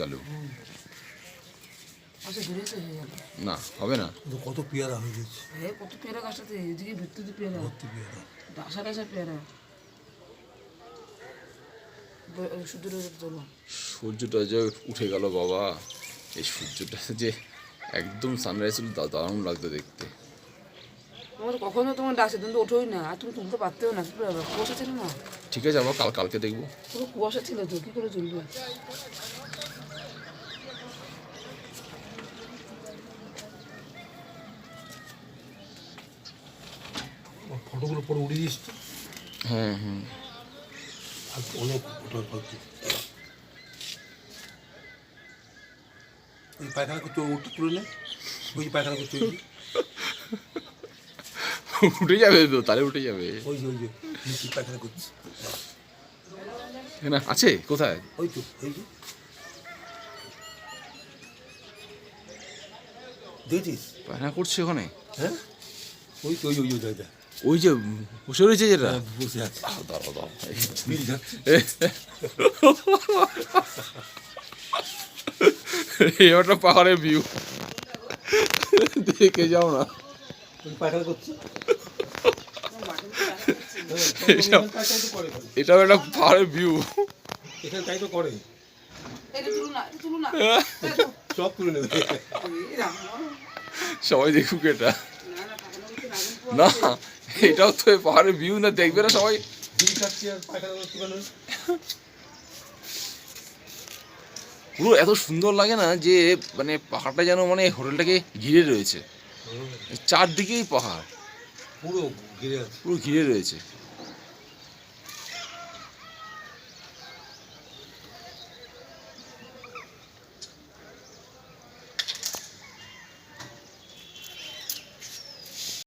চালু। আচ্ছা দূরে এসে হয়ে গেল। না হবে না। কত পেয়ারা হয়ে গেছে, কত পেয়ারা গাছটাতে, এদিকে ভিত্তিতে পেয়ারা, ভর্তি পেয়ারা। ডাসা ডাসা পেয়ারা। সূর্যটা চলো, সূর্যটা যে উঠে গেল বাবা, এই সূর্যটা যে একদম সানরাইজ হলো, দারুণ লাগতো দেখতে। তোমার কখনো তোমার ডাকছে, তুমি তো ওঠোই না, আর তুমি তুলতে পারতেও না, কি করে হবে? কুয়াশা ছিল না, ঠিক আছে, আবার কালকে দেখবো। পুরো কুয়াশা ছিল তো, কি করে তুলবে? ফটোগুলো পরে উড়িয়ে দিস তো, হ্যাঁ হ্যাঁ, আর অনেক ফটো হয়তো। ওই পায়খানা করতে ওটা তুলে নে, ওই যে পায়খানা করতে উঠে যাবে তো, তাহলে উঠে যাবে। ওই যে নিচে পায়খানা করছে, না আছে কোথায়? ওই তো ওই যে দেখছিস, পায়খানা করছে ওখানে? হ্যাঁ ওই তো ওই ওই ওই জায়গা ওই যে বসে রয়েছে যেটা, বসে আছে, দাঁড়াও দাঁড়াও, বিল যাচ্ছে। এই একটা পাহাড়ের ভিউ, দেখে যাও না। ওই পায়খানা করছে, এটাও একটা পাহাড়ের ভিউ। এখানে তাই তো করে, এটা তুলো না, এটা তুলো না। সব তুলে নেবে। সবাই দেখুক এটা। না না, পাখানা করতে আগুন পোয়া। না, এটাও তো পাহাড়ের ভিউ না, দেখবে না সবাই? বিল খাচ্ছে আর পায়খানা করতে পারে। পুরো এত সুন্দর লাগে না যে, মানে পাহাড়টা যেন মানে হোটেলটাকে ঘিরে রয়েছে, চারদিকেই পাহাড়, পুরো ঘিরে আছে। পুরো ঘিরে রয়েছে।